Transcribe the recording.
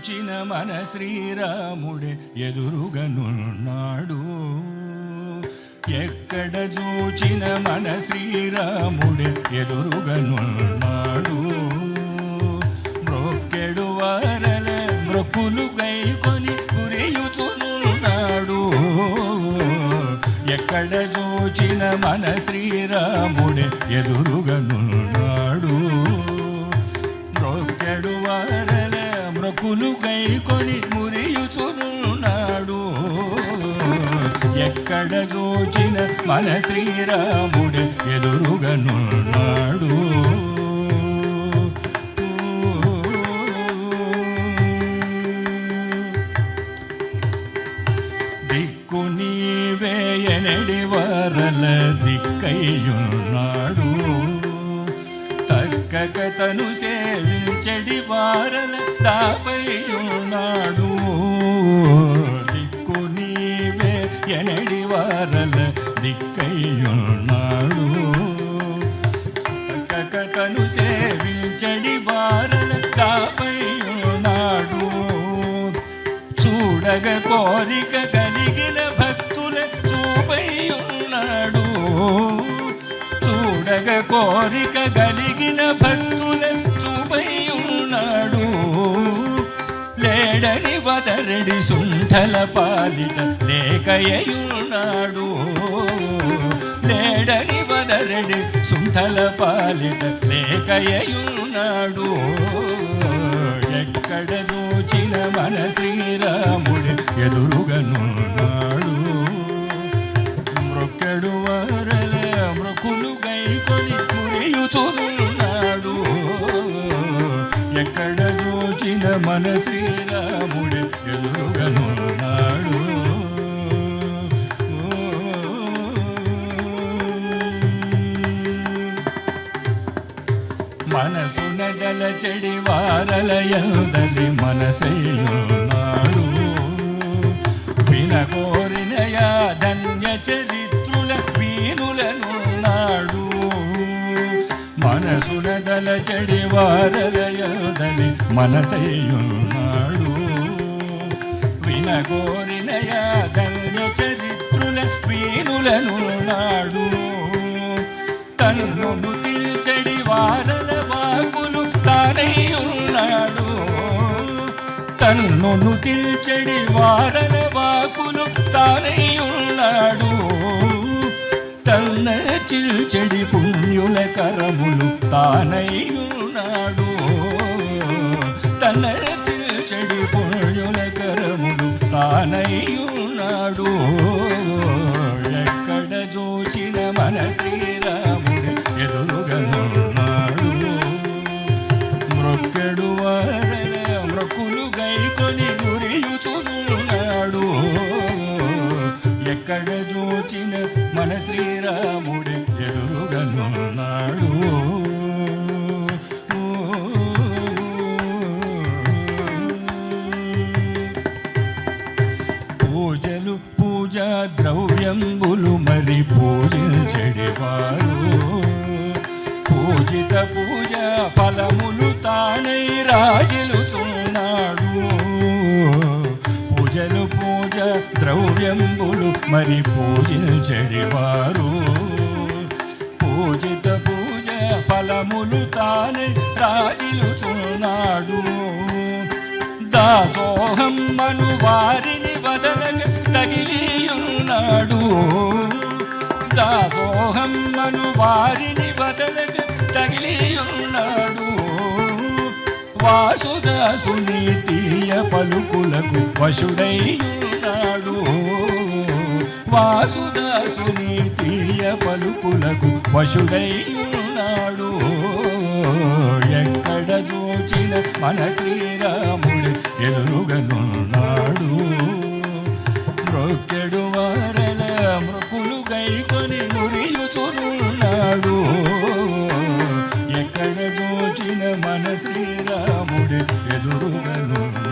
చూచిన మన శ్రీరాముడే ఎదురుగనున్నాడు. ఎక్కడ చూచిన మన శ్రీరాముడే ఎదురుగనున్నాడు. మ్రొక్కెడు వారల మ్రొక్కులు గైకొని గురియుచున్నాడు. ఎక్కడ చూచిన మన శ్రీరాముడే ఎదురుగనున్నాడు. మ్రొక్కెడు వారల మ్రొక్కులు గైకొని మురియుచున్నాడు. ఎక్కడ చూచిన మన శ్రీరాముడే ఎదురుగనున్నాడు. దిక్కు నీవే ఎనడి వారల దిక్కయ్యున్నాడు. తక్కక తను సేవించడి వారల తాపయ్యున్నాడు. దిక్కు నీవే ఎనడి వారల దిక్కయ్యున్నాడు. తక్కక తను సేవించడి వారల తాపయ్యున్నాడు. చూడగ కోరిక కలిగిన భక్తుల చూపయ్యున్నాడు. చూడగ కోరిక కలిగిన భక్తుల చూపయ్యున్నాడు. లేడని వదరడి సుంఠల పాలిట లేకయ్యున్నాడు. లేడని వదరడి సుంఠల పాలిట లేకయ్యున్నాడు. ఎక్కడ చూచిన మన శ్రీరాముడే ఎదురుగనున్నాడు. మ్రొక్కెడు వారల మ్రొక్కులు గైకొని మురియుచున్నాడు. ఎక్కడ చూచిన మన శ్రీరాముడే ఎదురుగనున్నాడు. మనసున దలచెడి వారల యందలి మనసయ్యున్నాడు. వినగోరిన యా ధన్య చరిత్రుల వీనులనున్నాడు. మనసున దలచెడి వారల యందలి మనసయ్యున్నాడు. వినగోరిన యా ధన్య చరిత్రుల వీనులనున్నాడు. తన్నును తీర్చడి వారల వాకులు తానయ్యున్నాడు. తన్నును తీర్చడి వారల వాకులు తానయ్యున్నాడు. తన్న చిల్చెడి పుణ్యుల కరములు తానయ్యున్నాడు. తన చిల్చెడి పుణ్యుల కరములు తానయ్యున్నాడు. ఎక్కడ చూచిన మన శ్రీరాముడే ఎదురుగనున్నాడు. మ్రొక్కెడు వారల మ్రొక్కులు గైకొని మురియుచున్నాడు. ఎక్కడ చూచిన మన శ్రీరాముడే ఎదురుగనున్నాడు. పూజలు పూజా ద్రవ్యంబులు మరి పూజించెడివారు. పూజిత పూజా ఫలములు తానై రాజిల్లుచున్నాడు. పూజలు పూజా ద్రవ్యంబులు మరి పూజించెడివారు. పూజిత పూజా ఫలములు తానై రాజిల్లుచున్నాడు. దాసోహం మను వారిని వదలక తగిలియున్నాడు. దాసోహం మను వారిని వదలక తగిలియున్నాడు. వాసుదాసుని తీయ పలుకులకు వశుడైయున్నాడు. వాసుదాసుని తీయ పలుకులకు వశుడైయున్నాడు. ఎక్కడ చూచిన మన శ్రీరాముడే ఎదురుగనున్నాడు. మ్రొక్కెడు వారల మ్రొక్కులు గైకొని మురియుచున్నాడు. ఎక్కడ చూచిన మన శ్రీరాముడే ఎదురుగనున్నాడు.